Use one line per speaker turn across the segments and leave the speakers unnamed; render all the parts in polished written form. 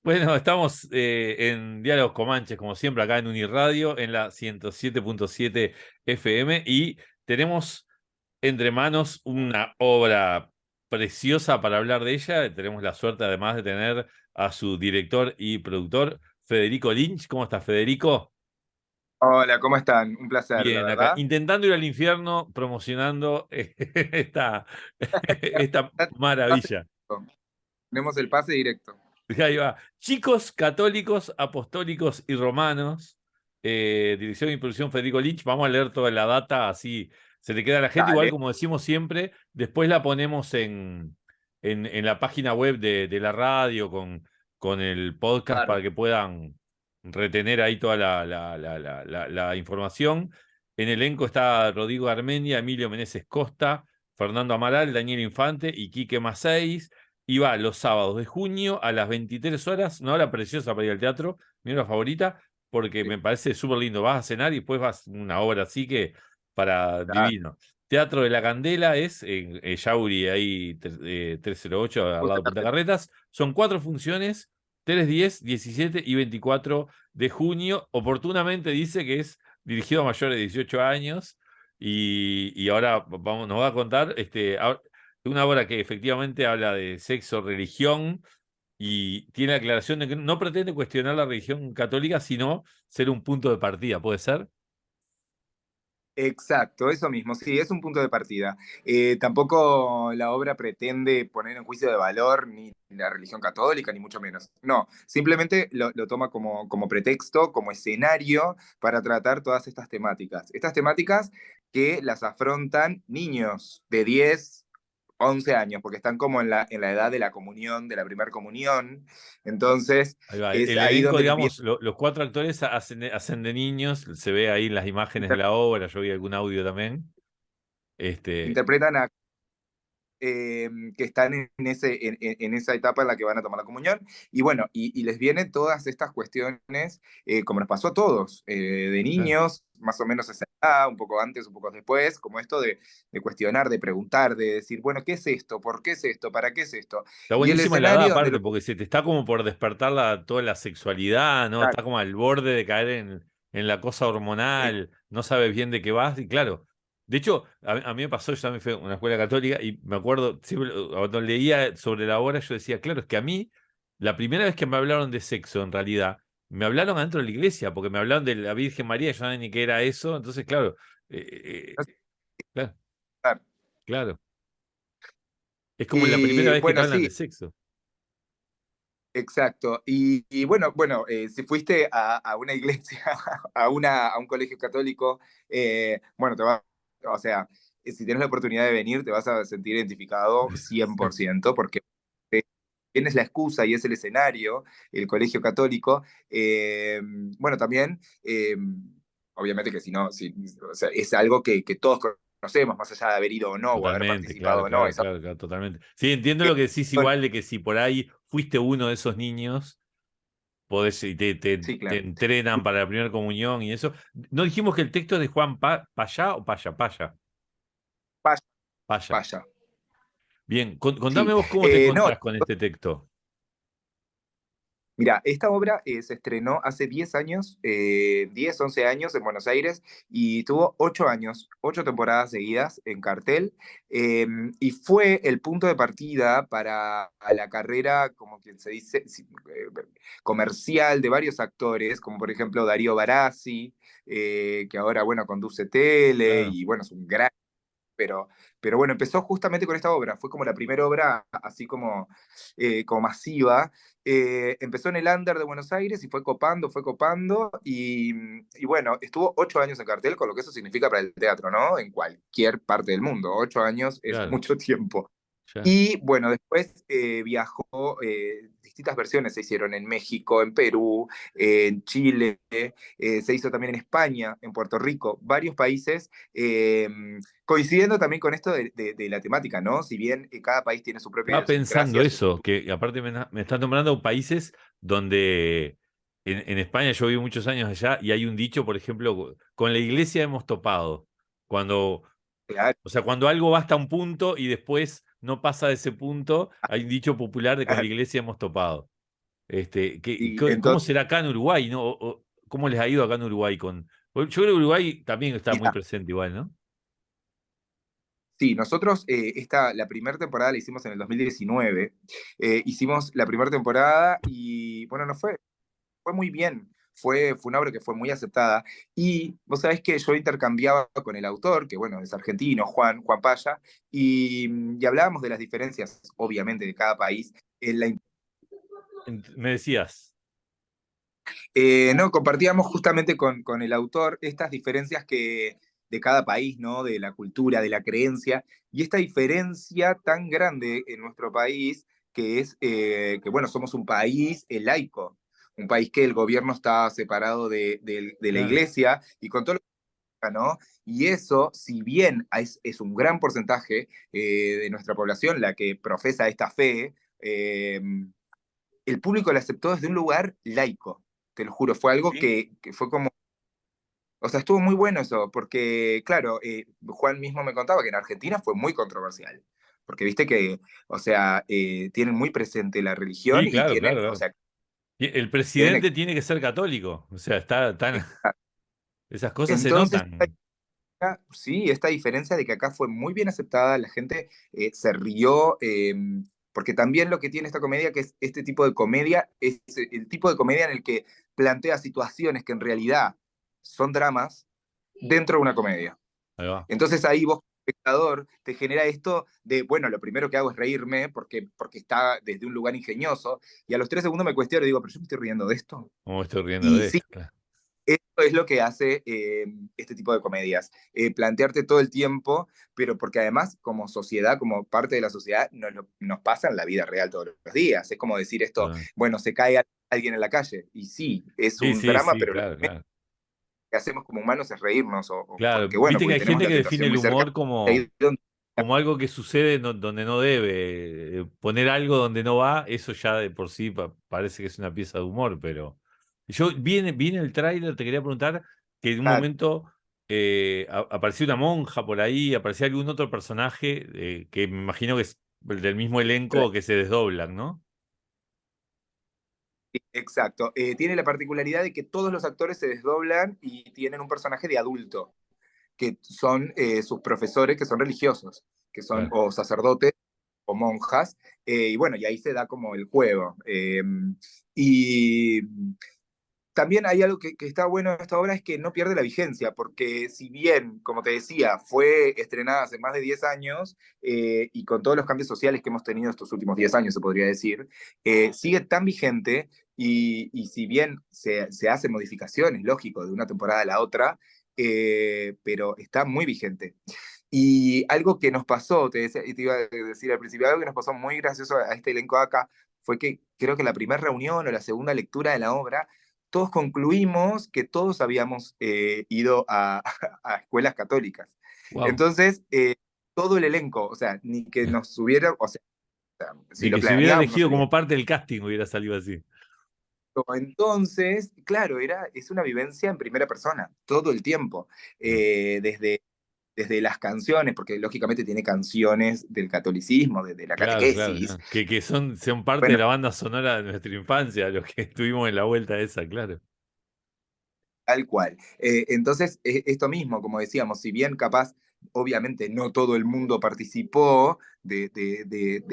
Bueno, estamos en Diálogos Comanches, como siempre, acá en Uniradio, en la 107.7 FM, y tenemos entre manos una obra preciosa para hablar de ella. Tenemos la suerte, además, de tener a su director y productor, Federico Lynch. ¿Cómo estás, Federico?
Hola, ¿cómo están? Un placer, la
Bien, acá,
verdad.
intentando ir al infierno, promocionando esta
Pase
maravilla.
directo. Tenemos el pase directo.
Ahí va. Chicos católicos, apostólicos y romanos. Dirección y producción Federico Lynch. Vamos a leer toda la data, así se le queda a la gente. Igual,
Dale,
como decimos siempre, después la ponemos en la página web de la radio con el podcast para
bárbaro.
que puedan retener ahí toda la información. En el elenco está Rodrigo Armenia, Emilio Meneses Costa, Fernando Amaral, Daniel Infante y Quique Maceis. Y va los sábados de junio a las 23 horas, una hora preciosa para ir al teatro, mi hora favorita, porque
Sí,
me parece súper lindo. Vas a cenar y después vas a una hora así que para
dale.
divino. Teatro de la Candela es en Yauri, ahí 308, al lado
Justo
de Punta Carretas. Son 4 funciones, 3, 10, 17 y 24 de junio. Oportunamente dice que es dirigido a mayores de 18 años. Y ahora nos va a contar una obra que efectivamente habla de sexo, religión, y tiene la aclaración de que no pretende cuestionar la religión católica, sino ser un punto de partida, ¿puede ser?
Exacto, eso mismo, sí, es un punto de partida. Tampoco la obra pretende poner en juicio de valor ni la religión católica, ni mucho menos. No, simplemente lo toma como pretexto, como escenario para tratar todas estas temáticas. Estas temáticas que las afrontan niños de 10 11 años, porque están como en la edad de la comunión, de la primera comunión. Entonces,
Ahí va.
es
El
ahí
elenco,
donde también
digamos, los 4 actores hacen de niños, se ve ahí en las imágenes de
inter-
la obra, yo vi algún audio también. Este,
interpretan a que están en esa etapa en la que van a tomar la comunión. Y bueno, y les vienen todas estas cuestiones, como nos pasó a todos, de
claro.
niños, más o menos a esa edad, un poco antes, un poco después, como esto de cuestionar, de preguntar, de decir, bueno, ¿qué es esto? ¿Por qué es esto? ¿Para qué es esto?
Está
Y el
buenísima la edad
escenario donde
aparte,
lo...
porque se te está como por despertar toda la sexualidad, ¿no? Está como al borde de caer en la cosa hormonal, no sabes bien de qué vas, y claro. De hecho, a mí me pasó, yo también fui a una escuela católica, y me acuerdo, siempre, cuando leía sobre la obra, yo decía, claro, es que a mí, la primera vez que me hablaron de sexo, en realidad, me hablaron adentro de la iglesia, porque me hablaron de la Virgen María, yo no sabía ni qué era eso, entonces, claro, claro, claro. Es como la primera
Y
vez que te
bueno,
hablan
sí,
de sexo.
exacto. Bueno, si fuiste a una iglesia, a un colegio católico, bueno, o sea, si tienes la oportunidad de venir, te vas a sentir identificado 100%, porque tienes la excusa y es el escenario, el colegio católico. Bueno, también, obviamente que si no, o sea, es algo que todos conocemos, más allá de haber ido o no, o haber
Totalmente,
participado
claro,
o no.
claro,
Es algo
claro, claro, totalmente. Sí, entiendo lo que decís
que...
igual de que si por ahí fuiste uno de esos niños, podés y
Sí,
te
claro.
entrenan para la primera comunión y eso. ¿No dijimos que el texto es de Juan Payá o Paya? Paya,
Vaya,
Paya.
vaya.
Bien, contame
Sí,
vos cómo te
no,
encontrás con este texto.
mira, esta obra se estrenó hace 10 años, 10, 11 años en Buenos Aires y tuvo 8 años, 8 temporadas seguidas en cartel, y fue el punto de partida para la carrera, como quien se dice, comercial de varios actores, como por ejemplo Darío Barassi, que ahora, bueno, conduce tele
Claro.
y bueno, es un gran pero, pero bueno, empezó justamente con esta obra, fue como la primera obra así como masiva. Empezó en el Under de Buenos Aires y fue copando, y bueno, estuvo 8 años en cartel, con lo que eso significa para el teatro, ¿no? En cualquier parte del mundo, 8 años es
Claro,
mucho tiempo.
ya.
Y bueno, después viajó, distintas versiones se hicieron en México, en Perú, en Chile, se hizo también en España, en Puerto Rico, varios países, coincidiendo también con esto de la temática, ¿no? Si bien cada país tiene su propia
Estaba pensando
idiosincrasia, su
eso,
cultura.
que aparte me están nombrando países donde en España yo viví muchos años allá y hay un dicho, por ejemplo, con la iglesia hemos topado. Cuando
Claro,
O sea, cuando algo va hasta un punto y después no pasa de ese punto, hay un dicho popular de con la iglesia hemos topado.
Y
¿Cómo
entonces,
será acá en Uruguay, ¿no? ¿Cómo les ha ido acá en Uruguay con? Yo creo que Uruguay también está muy
mira,
presente igual, ¿no?
sí, nosotros la primera temporada la hicimos en el 2019. Hicimos la primera temporada y bueno, fue muy bien. Fue una obra que fue muy aceptada. Y vos sabés que yo intercambiaba con el autor, que bueno, es argentino, Juan Paya, y hablábamos de las diferencias, obviamente, de cada país.
Me decías.
No, compartíamos justamente con el autor estas diferencias de cada país, ¿no? De la cultura, de la creencia, y esta diferencia tan grande en nuestro país, que es que, bueno, somos un país laico, un país que el gobierno está separado de la
Claro.
iglesia, y con todo lo que, ¿no? Y eso, si bien es un gran porcentaje de nuestra población la que profesa esta fe, el público la aceptó desde un lugar laico, te lo juro, fue algo
Sí.
que fue como, o sea, estuvo muy bueno eso, porque claro, Juan mismo me contaba que en Argentina fue muy controversial, porque viste que, o sea, tienen muy presente la religión
Sí,
y
claro, claro,
tienen, o
claro.
sea,
Y el
deben...
presidente tiene que ser católico. O sea, está tan. Esas cosas se
Entonces,
notan.
sí, esta diferencia de que acá fue muy bien aceptada, la gente se rió, porque también lo que tiene esta comedia, que es este tipo de comedia, es el tipo de comedia en el que plantea situaciones que en realidad son dramas dentro de una comedia.
Ahí va.
Entonces ahí vos, como espectador, te genera esto de, bueno, lo primero que hago es reírme porque está desde un lugar ingenioso, y a los 3 segundos me cuestiono y digo, pero yo me estoy riendo de esto.
¿Cómo me estoy riendo
Y
de
sí,
esto? Claro.
esto es lo que hace este tipo de comedias, plantearte todo el tiempo, pero porque además como sociedad, como parte de la sociedad, nos pasa en la vida real todos los días. Es como decir esto,
Ah.
bueno, se cae alguien en la calle, y sí, es
Sí,
un
sí,
drama,
sí,
pero lo
claro, claro.
que hacemos como humanos es reírnos,
Claro,
porque bueno,
viste que
porque
hay
tenemos
gente
la
que define
tentación
el
muy cerca.
humor como algo que sucede donde no debe. Poner algo donde no va, eso ya de por sí parece que es una pieza de humor, pero yo vi en el tráiler, te quería preguntar que en un
Claro,
momento apareció una monja por ahí, aparecía algún otro personaje que me imagino que es del mismo elenco que se desdoblan, ¿no?
exacto. Tiene la particularidad de que todos los actores se desdoblan y tienen un personaje de adulto, que son sus profesores, que son religiosos, que son
Claro.
o sacerdotes o monjas, y bueno, y ahí se da como el juego. Y también hay algo que está bueno en esta obra, es que no pierde la vigencia, porque si bien, como te decía, fue estrenada hace más de 10 años, y con todos los cambios sociales que hemos tenido estos últimos 10 años, se podría decir, sigue tan vigente, y si bien se hacen modificaciones, lógico, de una temporada a la otra, pero está muy vigente. Y algo que nos pasó, te iba a decir al principio, algo que nos pasó muy gracioso a este elenco acá, fue que creo que la primera reunión o la segunda lectura de la obra, todos concluimos que todos habíamos ido a escuelas católicas.
Wow.
Entonces, todo el elenco, o sea, ni que nos hubiera, o sea, si
Ni
lo
que se hubiera
planeábamos, no
elegido
sería.
como parte del casting hubiera salido así.
Entonces, claro, es una vivencia en primera persona, todo el tiempo,
Claro.
desde las canciones, porque lógicamente tiene canciones del catolicismo, de la
Claro, claro,
catequesis,
claro. Que son parte de
bueno,
la banda sonora de nuestra infancia, los que estuvimos en la vuelta esa, claro.
tal cual. Entonces, esto mismo, como decíamos, si bien capaz, obviamente no todo el mundo participó de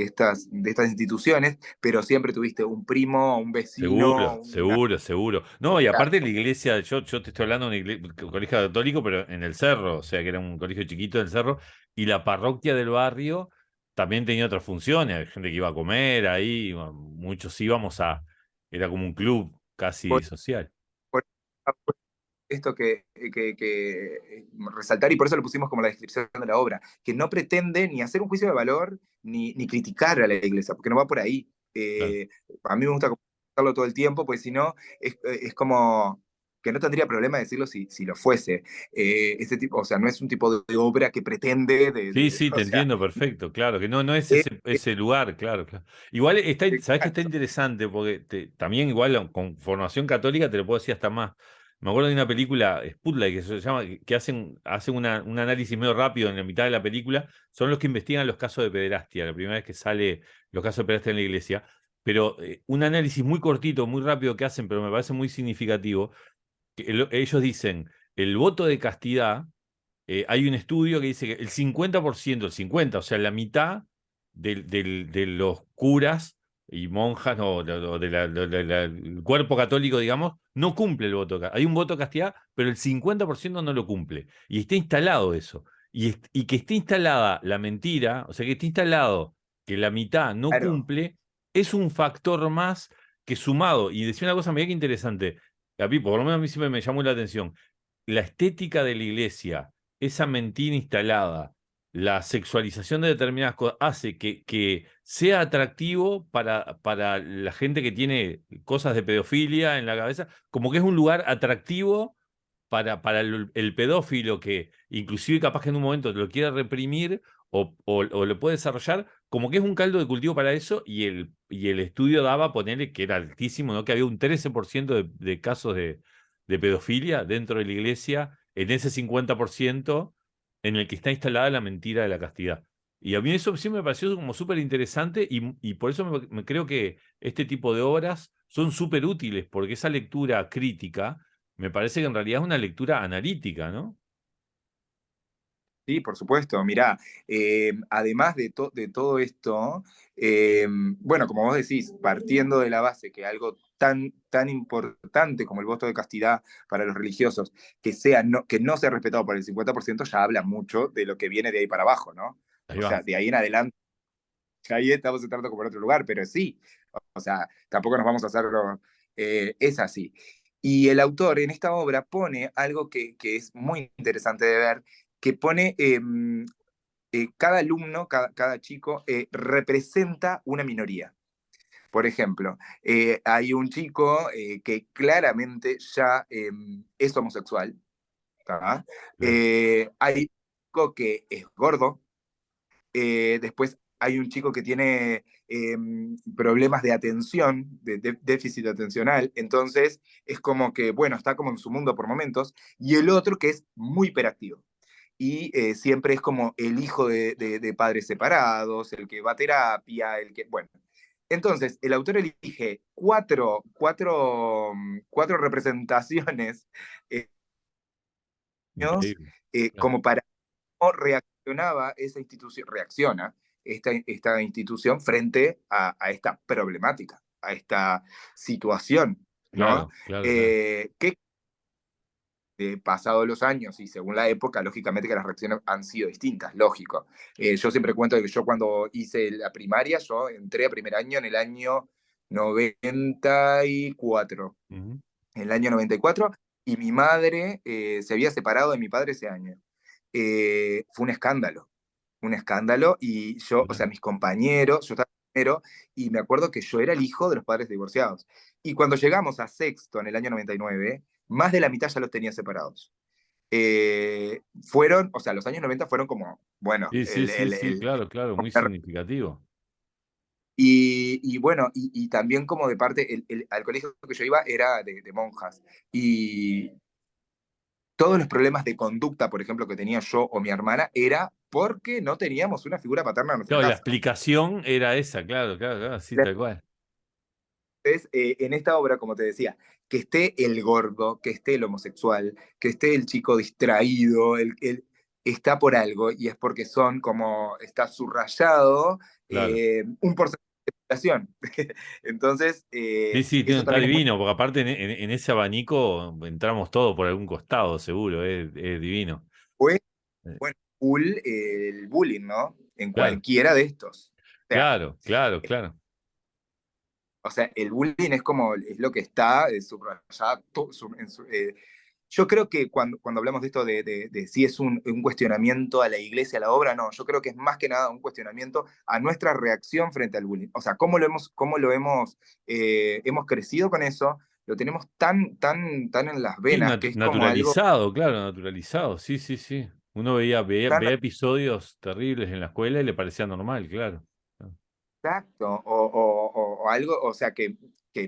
estas instituciones, pero siempre tuviste un primo, un vecino,
Seguro, seguro, seguro. No, y aparte la iglesia, yo te estoy hablando de un colegio católico, pero en el cerro, o sea que era un colegio chiquito del cerro, y la parroquia del barrio también tenía otras funciones, hay gente que iba a comer ahí, muchos íbamos era como un club casi
por,
social.
por esto que resaltar, y por eso lo pusimos como la descripción de la obra, que no pretende ni hacer un juicio de valor, ni criticar a la iglesia, porque no va por ahí.
Claro.
A mí me gusta comentarlo todo el tiempo, porque si no, es como que no tendría problema decirlo si lo fuese. Este tipo, o sea, no es un tipo de obra que pretende,
Sí, sí, te
o sea,
entiendo perfecto, claro, que no es
es,
ese lugar, claro, claro. Igual sabés que está
exacto.
interesante, porque también igual con formación católica te lo puedo decir hasta más. Me acuerdo de una película, Spotlight, que se llama, que hacen un análisis medio rápido en la mitad de la película, son los que investigan los casos de pederastia, la primera vez que sale los casos de pederastia en la iglesia. pero un análisis muy cortito, muy rápido que hacen, pero me parece muy significativo, que ellos dicen, el voto de castidad, hay un estudio que dice que el 50%, el 50, o sea, la mitad de los curas y monjas, no, del cuerpo católico, digamos, no cumple el voto. Hay un voto de castidad, pero el 50% no lo cumple. Y está instalado eso. Y que esté instalada la mentira, o sea, que esté instalado que la mitad no
Claro,
cumple, es un factor más que sumado. Y decía una cosa muy interesante, a mí, por lo menos a mí siempre me llamó la atención, la estética de la iglesia, esa mentira instalada, la sexualización de determinadas cosas, hace que sea atractivo para la gente que tiene cosas de pedofilia en la cabeza, como que es un lugar atractivo para el pedófilo que inclusive capaz que en un momento lo quiere reprimir o lo puede desarrollar, como que es un caldo de cultivo para eso y el estudio daba, ponerle que era altísimo, ¿no? Que había un 13% de casos de pedofilia dentro de la iglesia, en ese 50% en el que está instalada la mentira de la castidad. Y a mí eso sí me pareció como súper interesante y por eso me creo que este tipo de obras son súper útiles, porque esa lectura crítica me parece que en realidad es una lectura analítica, ¿no?
sí, por supuesto. Mirá, además de todo esto, bueno, como vos decís, partiendo de la base que algo tan importante como el voto de castidad para los religiosos, que no sea respetado por el 50%, ya habla mucho de lo que viene de ahí para abajo, ¿no?
Ahí
O
va.
sea, de ahí en adelante, ya ahí estamos entrando como en otro lugar, pero sí, o sea, tampoco nos vamos a hacerlo, es así. Y el autor en esta obra pone algo que es muy interesante de ver, que pone cada alumno, cada chico, representa una minoría. Por ejemplo, hay un chico que claramente ya es homosexual. ¿Tá?
Claro,
Hay un chico que es gordo. Después hay un chico que tiene problemas de atención, de déficit atencional. Entonces es como que, bueno, está como en su mundo por momentos. Y el otro que es muy hiperactivo y siempre es como el hijo de padres separados, el que va a terapia, el que, bueno. Entonces, el autor elige cuatro representaciones eh,
increíble. Claro,
como para cómo reaccionaba esa institución, reacciona esta institución frente a esta problemática, a esta situación, ¿no?
claro, claro, claro.
¿Qué pasados los años y según la época, lógicamente que las reacciones han sido distintas, lógico. Yo siempre cuento que yo cuando hice la primaria, yo entré a primer año en el año 94,
Ujú.
en el año 94, y mi madre se había separado de mi padre ese año. Fue un escándalo, y yo, o sea,
Claro.
mis compañeros, yo estaba primero, y me acuerdo que yo era el hijo de los padres divorciados. Y cuando llegamos a sexto en el año 99, más de la mitad ya los tenía separados. Fueron, o sea, los años 90 fueron como, bueno,
Sí, sí, sí, sí, claro, claro, muy significativo.
y bueno, y también como de parte, al colegio que yo iba era de monjas. Y todos los problemas de conducta, por ejemplo, que tenía yo o mi hermana, era porque no teníamos una figura paterna en nuestra
Claro, la
casa.
explicación era esa, claro, claro, claro, sí, tal cual.
Entonces, en esta obra, como te decía, que esté el gordo, que esté el homosexual, que esté el chico distraído, está por algo, y es porque son como, está subrayado
Claro.
un porcentaje de población. Entonces,
Sí, sí,
eso
está
también es muy...
divino, porque aparte en ese abanico entramos todos por algún costado, seguro, es divino.
Fue,
Eh,
bueno, cool el bullying, ¿no? En
Claro,
cualquiera de estos.
claro, claro, claro.
O sea, el bullying es como, es lo que está subrayado. Yo creo que cuando hablamos de esto de si es un cuestionamiento a la iglesia, a la obra, no, yo creo que es más que nada un cuestionamiento a nuestra reacción frente al bullying. O sea, hemos crecido con eso, lo tenemos tan en las
Sí,
venas que es como algo
naturalizado, claro, naturalizado, sí, sí, sí. Uno
tan
veía episodios terribles en la escuela y le parecía normal, claro.
exacto, o algo, o sea, que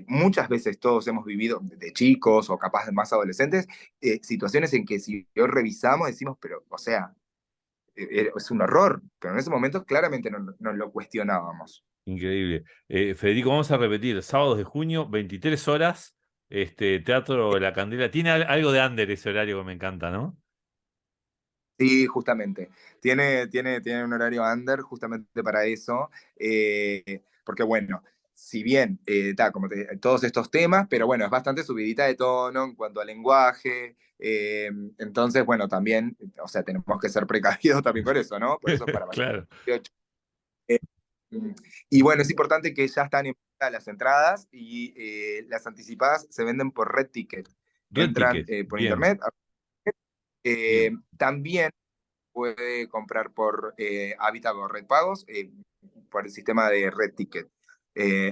muchas veces todos hemos vivido de chicos o capaz de más adolescentes, situaciones en que si yo revisamos decimos, pero, o sea, es un horror, pero en ese momento claramente no lo cuestionábamos.
Increíble. Federico, vamos a repetir, sábados de junio, 23 horas, Teatro La Candela. Tiene algo de under ese horario que me encanta, ¿no?
Sí, justamente. Tiene un horario under justamente para eso, porque bueno, si bien como todos estos temas, pero bueno, es bastante subidita de tono en cuanto al lenguaje, entonces bueno, también, o sea, tenemos que ser precavidos también con eso, ¿no? Por eso es para mayores
Claro.
de 18. Eh, y bueno, es importante que ya están en venta las entradas y las anticipadas se venden por Red Ticket.
Red
Entran
Ticket.
por
Bien,
internet.
bien.
También puede comprar por Habitat o Red Pagos, por el sistema de Red Ticket.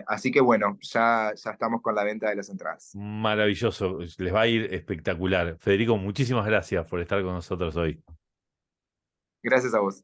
Así que bueno, ya estamos con la venta de las entradas.
Maravilloso. Les va a ir espectacular. Federico, muchísimas gracias por estar con nosotros hoy.
Gracias a vos.